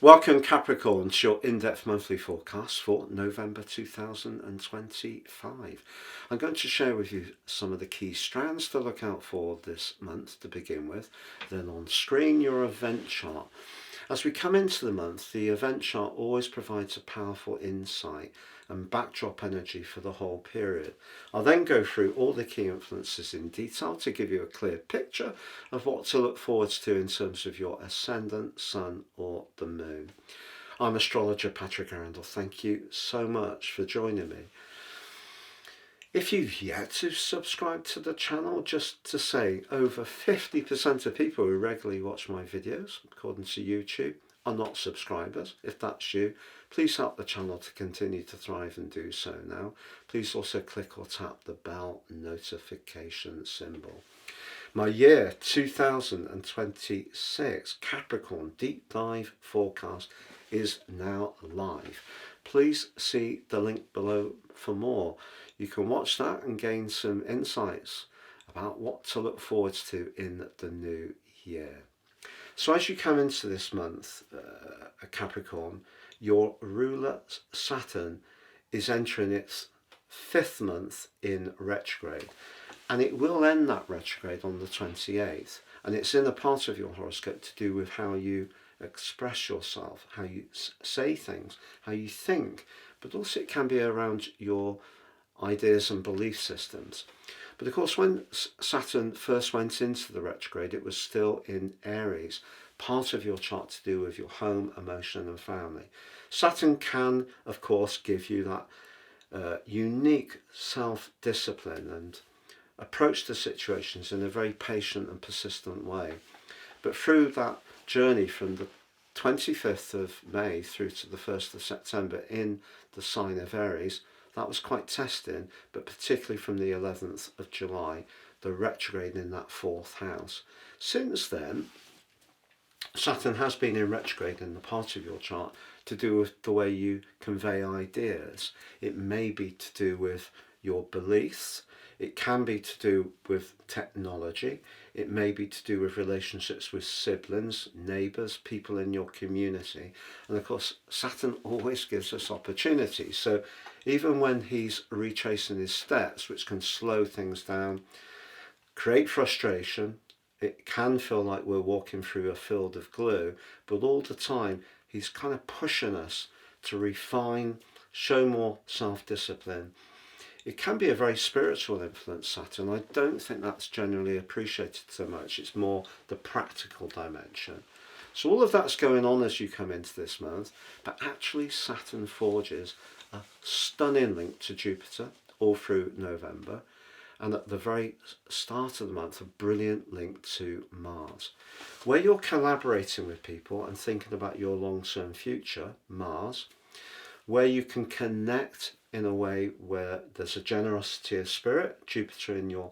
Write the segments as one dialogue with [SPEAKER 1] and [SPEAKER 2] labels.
[SPEAKER 1] Welcome Capricorn to your in-depth monthly forecast for November 2025. I'm going to share with you some of the key strands to look out for this month to begin with. Then on screen your event chart. As we come into the month, the event chart always provides a powerful insight and backdrop energy for the whole period. I'll then go through all the key influences in detail to give you a clear picture of what to look forward to in terms of your ascendant, sun or the moon. I'm astrologer Patrick Arundell. Thank you so much for joining me. If you've yet to subscribe to the channel, just to say over 50% of people who regularly watch my videos, according to YouTube, are not subscribers. If that's you, please help the channel to continue to thrive and do so now. Please also click or tap the bell notification symbol. My year 2026 Capricorn deep dive forecast is now live. Please see the link below for more. You can watch that and gain some insights about what to look forward to in the new year. So as you come into this month, Capricorn, your ruler Saturn is entering its 5th month in retrograde, and it will end that retrograde on the 28th, and it's in a part of your horoscope to do with how you express yourself, how you say things, how you think, but also it can be around your ideas and belief systems. But of course, when Saturn first went into the retrograde, it was still in Aries, part of your chart to do with your home, emotion and family. Saturn can, of course, give you that unique self-discipline and approach to situations in a very patient and persistent way. But through that journey from the 25th of May through to the 1st of September in the sign of Aries, that was quite testing, but particularly from the 11th of July, the retrograde in that 4th house. Since then, Saturn has been in retrograde in the part of your chart to do with the way you convey ideas. It may be to do with your beliefs. It can be to do with technology. It may be to do with relationships with siblings, neighbours, people in your community. And of course, Saturn always gives us opportunities. So even when he's retracing his steps, which can slow things down, create frustration, it can feel like we're walking through a field of glue, but all the time he's kind of pushing us to refine, show more self-discipline. It can be a very spiritual influence, Saturn. I don't think that's generally appreciated so much. It's more the practical dimension. So all of that's going on as you come into this month, but actually Saturn forges a stunning link to Jupiter all through November, and at the very start of the month a brilliant link to Mars. Where you're collaborating with people and thinking about your long-term future, Mars, where you can connect in a way where there's a generosity of spirit, Jupiter in your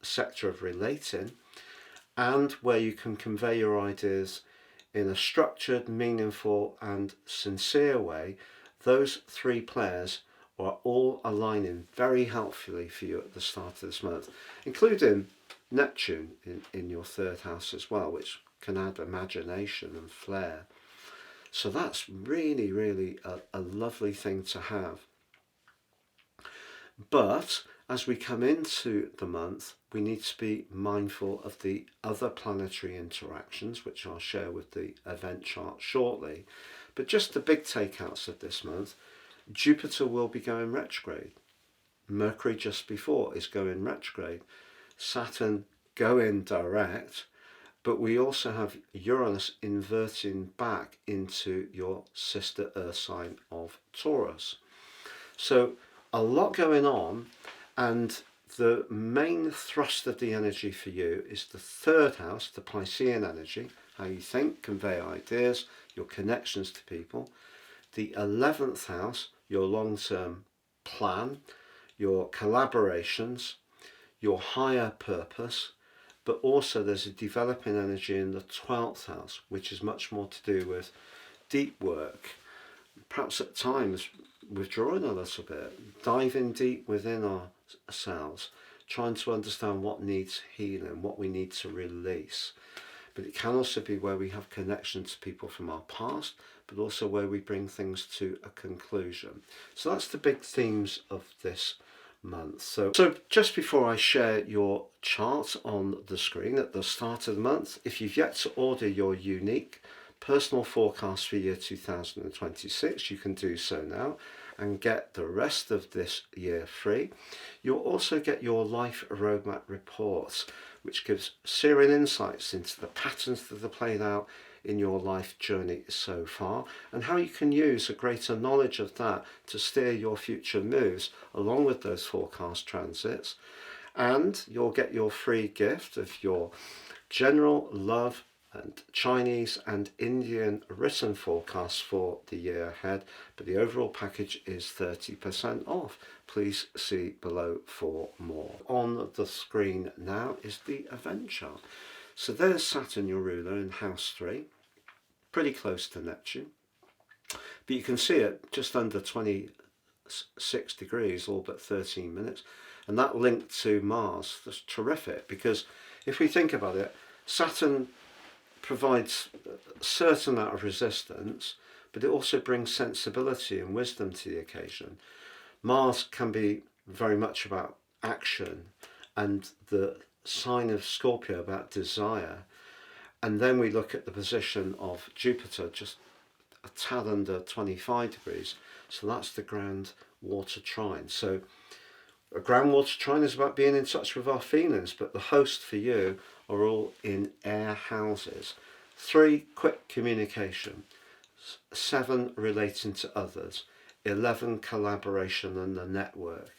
[SPEAKER 1] sector of relating, and where you can convey your ideas in a structured, meaningful and sincere way, those three players are all aligning very helpfully for you at the start of this month, including Neptune in your 3rd house as well, which can add imagination and flair. So that's really, really a lovely thing to have. But as we come into the month, we need to be mindful of the other planetary interactions, which I'll share with the event chart shortly. But just the big takeouts of this month: Jupiter will be going retrograde. Mercury just before is going retrograde. Saturn going direct. But we also have Uranus inverting back into your sister Earth sign of Taurus. So a lot going on, and the main thrust of the energy for you is the 3rd house, the Piscean energy, how you think, convey ideas, your connections to people. The 11th house, your long-term plan, your collaborations, your higher purpose, but also there's a developing energy in the 12th house, which is much more to do with deep work, perhaps at times withdrawing a little bit, diving deep within ourselves, trying to understand what needs healing, what we need to release. But it can also be where we have connection to people from our past, but also where we bring things to a conclusion. So that's the big themes of this month. So just before I share your chart on the screen at the start of the month, if you've yet to order your unique personal forecast for year 2026, you can do so now and get the rest of this year free. You'll also get your life roadmap reports, which gives searing insights into the patterns that are played out in your life journey so far, and how you can use a greater knowledge of that to steer your future moves along with those forecast transits. And you'll get your free gift of your general love and Chinese and Indian written forecasts for the year ahead, but the overall package is 30% off. Please see below for more. On the screen now is the event chart. So there's Saturn, your ruler, in house 3, pretty close to Neptune, but you can see it just under 26 degrees, all but 13 minutes, and that link to Mars, that's terrific, because if we think about it, Saturn provides a certain amount of resistance, but it also brings sensibility and wisdom to the occasion. Mars can be very much about action, and the sign of Scorpio about desire. And then we look at the position of Jupiter, just a tad under 25 degrees. So that's the ground water trine. So a ground water trine is about being in touch with our feelings, but the host for you are all in air houses. 3, quick communication. 7, relating to others. 11, collaboration and the network.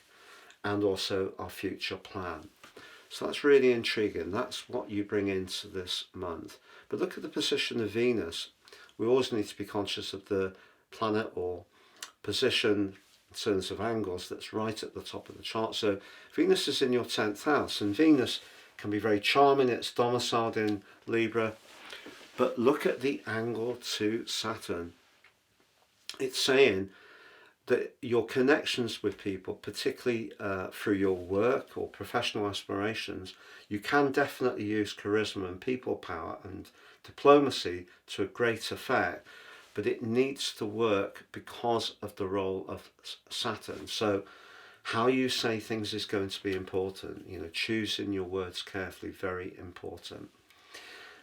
[SPEAKER 1] And also our future plan. So that's really intriguing. That's what you bring into this month. But look at the position of Venus. We always need to be conscious of the planet or position in terms of angles that's right at the top of the chart. So Venus is in your 10th house, and Venus can be very charming. It's domiciled in Libra. But look at the angle to Saturn. It's saying that your connections with people, particularly through your work or professional aspirations, you can definitely use charisma and people power and diplomacy to a great effect, but it needs to work because of the role of Saturn. So how you say things is going to be important. Choosing your words carefully, very important.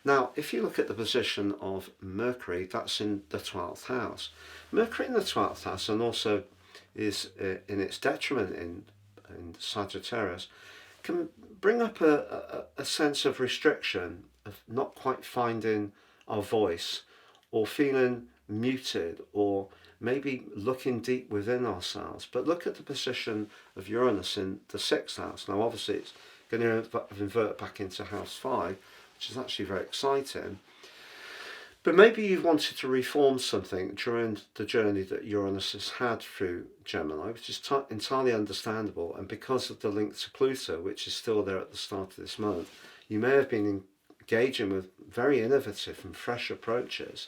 [SPEAKER 1] Now, if you look at the position of Mercury, that's in the 12th house. Mercury in the 12th house, and also is in its detriment in Sagittarius, can bring up a sense of restriction, of not quite finding our voice, or feeling muted, or maybe looking deep within ourselves. But look at the position of Uranus in the 6th house. Now, obviously, it's going to invert back into house 5, which is actually very exciting. But maybe you've wanted to reform something during the journey that Uranus has had through Gemini, which is entirely understandable. And because of the link to Pluto, which is still there at the start of this month, you may have been engaging with very innovative and fresh approaches.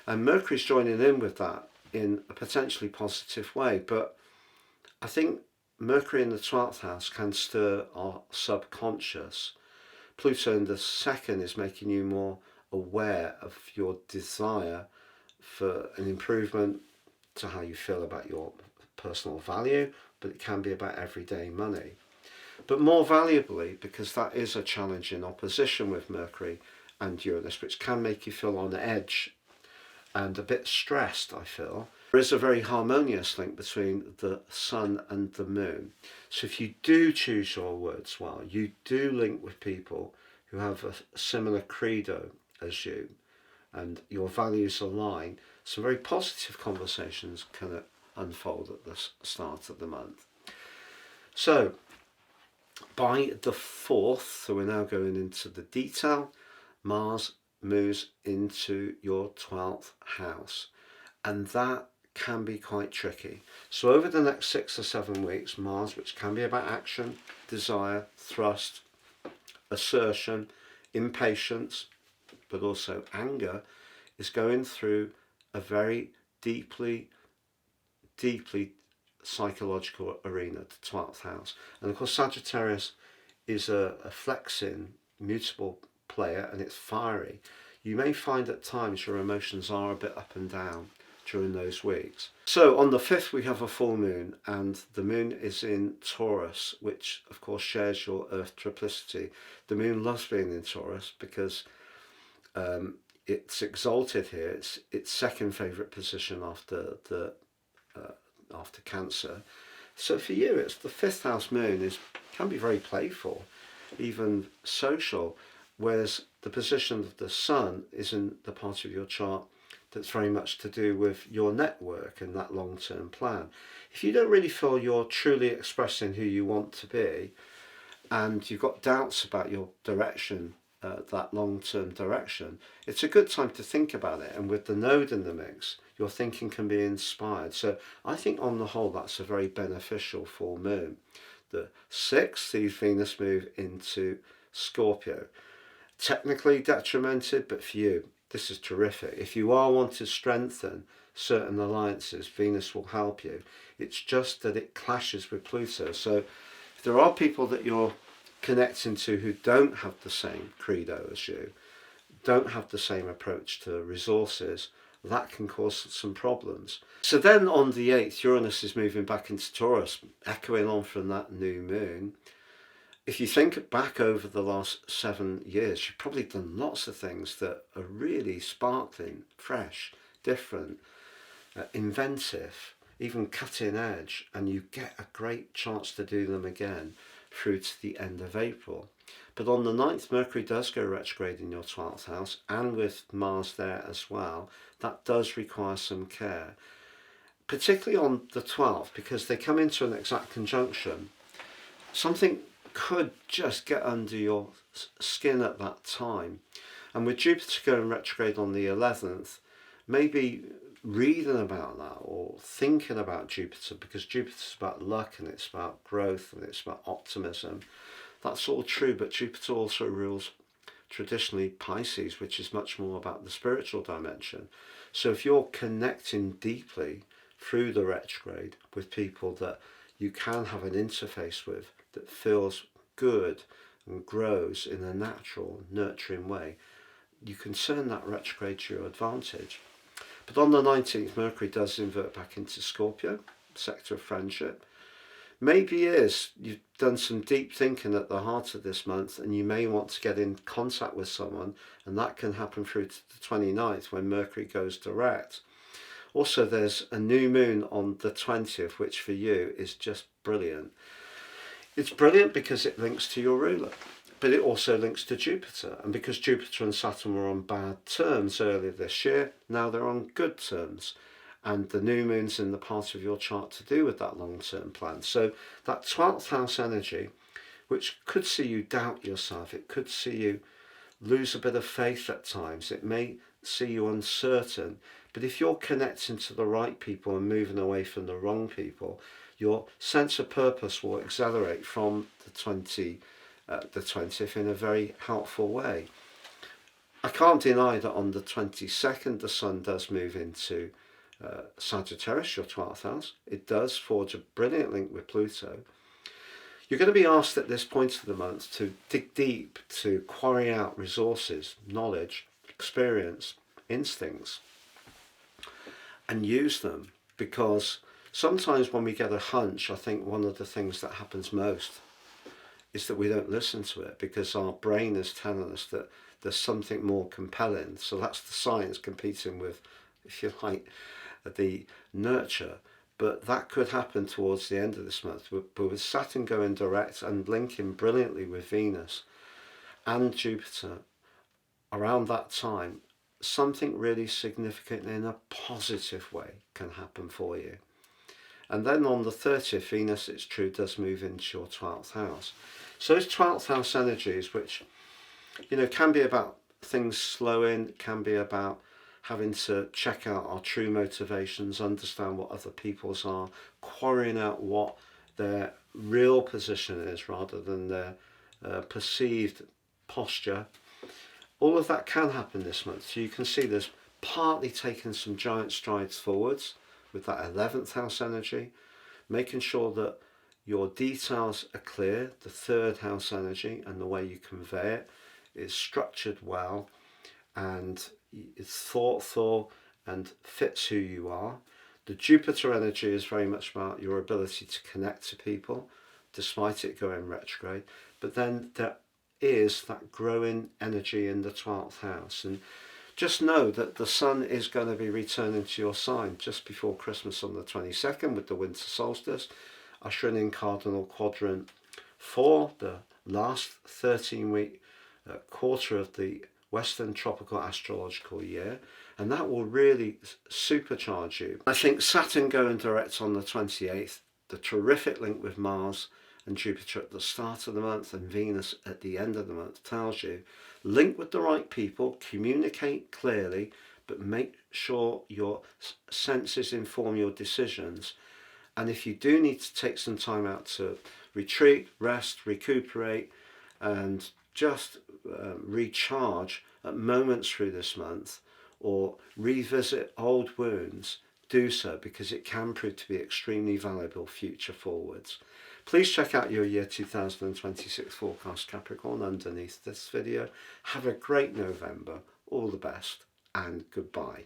[SPEAKER 1] And Mercury's joining in with that in a potentially positive way. But I think Mercury in the 12th house can stir our subconscious. Pluto in the 2nd is making you more aware of your desire for an improvement to how you feel about your personal value, but it can be about everyday money. But more valuably, because that is a challenge in opposition with Mercury and Uranus, which can make you feel on edge and a bit stressed, I feel. There is a very harmonious link between the Sun and the Moon. So if you do choose your words well, you do link with people who have a similar credo as you, and your values align, some very positive conversations can unfold at the start of the month. So by the 4th, so we're now going into the detail, Mars moves into your 12th house, and that can be quite tricky. So over the next 6 or 7 weeks, Mars, which can be about action, desire, thrust, assertion, impatience, but also anger, is going through a very deeply psychological arena, the 12th house. And of course Sagittarius is a flexing, mutable player, and it's fiery. you may find at times your emotions are a bit up and down during those weeks. So on the 5th we have a full moon, and the moon is in Taurus, which of course shares your earth triplicity. The moon loves being in Taurus because it's exalted here. It's its second favourite position after Cancer. So for you, it's the 5th house moon can be very playful, even social, whereas the position of the sun is in the part of your chart that's very much to do with your network and that long-term plan. If you don't really feel you're truly expressing who you want to be, and you've got doubts about your direction, that long-term direction, it's a good time to think about it. And with the node in the mix, your thinking can be inspired. So I think on the whole, that's a very beneficial full moon. The 6th sees Venus move into Scorpio. Technically detrimented, but for you, this is terrific. If you are wanting to strengthen certain alliances, Venus will help you. It's just that it clashes with Pluto. So if there are people that you're connecting to who don't have the same credo as you, don't have the same approach to resources, that can cause some problems. So then on the 8th, Uranus is moving back into Taurus, echoing on from that new moon. If you think back over the last 7 years, you've probably done lots of things that are really sparkling, fresh, different, inventive, even cutting edge, and you get a great chance to do them again through to the end of April. But on the 9th, Mercury does go retrograde in your 12th house, and with Mars there as well, that does require some care, particularly on the 12th, because they come into an exact conjunction. Something could just get under your skin at that time. And with Jupiter going retrograde on the 11th, maybe reading about that or thinking about Jupiter, because Jupiter's about luck and it's about growth and it's about optimism. That's all true, but Jupiter also rules traditionally Pisces, which is much more about the spiritual dimension. So if you're connecting deeply through the retrograde with people that you can have an interface with that feels good and grows in a natural, nurturing way, you can turn that retrograde to your advantage. But on the 19th, Mercury does invert back into Scorpio, sector of friendship. Maybe you've done some deep thinking at the heart of this month, and you may want to get in contact with someone, and that can happen through to the 29th when Mercury goes direct. Also, there's a new moon on the 20th, which for you is just brilliant. It's brilliant because it links to your ruler, but it also links to Jupiter. And because Jupiter and Saturn were on bad terms earlier this year, now they're on good terms. And the new moon's in the part of your chart to do with that long-term plan. So that 12th house energy, which could see you doubt yourself, it could see you lose a bit of faith at times, it may see you uncertain. But if you're connecting to the right people and moving away from the wrong people, your sense of purpose will accelerate from the 20th in a very helpful way. I can't deny that on the 22nd the sun does move into Sagittarius, your 12th house. It does forge a brilliant link with Pluto. You're going to be asked at this point of the month to dig deep, to quarry out resources, knowledge, experience, instincts, and use them, because sometimes when we get a hunch, I think one of the things that happens most is that we don't listen to it because our brain is telling us that there's something more compelling. So that's the science competing with, if you like, the nurture. But that could happen towards the end of this month. But with Saturn going direct and linking brilliantly with Venus and Jupiter around that time, something really significant in a positive way can happen for you. And then on the 30th, Venus, it's true, does move into your 12th house. So those 12th house energies, which, can be about things slowing, can be about having to check out our true motivations, understand what other people's are, quarrying out what their real position is rather than their perceived posture. All of that can happen this month. So you can see there's partly taken some giant strides forwards with that 11th house energy, making sure that your details are clear, the 3rd house energy, and the way you convey it is structured well, and it's thoughtful and fits who you are. The Jupiter energy is very much about your ability to connect to people, despite it going retrograde. But then there is that growing energy in the 12th house. And just know that the sun is going to be returning to your sign just before Christmas on the 22nd with the winter solstice, ushering in cardinal quadrant for the last 13-week quarter of the Western tropical astrological year, and that will really supercharge you. I think Saturn going direct on the 28th, the terrific link with Mars and Jupiter at the start of the month and Venus at the end of the month tells you link with the right people, communicate clearly, but make sure your senses inform your decisions. And if you do need to take some time out to retreat, rest, recuperate, and just recharge at moments through this month, or revisit old wounds, do so, because it can prove to be extremely valuable future forwards. Please check out your year 2026 forecast, Capricorn, underneath this video. Have a great November, all the best, and goodbye.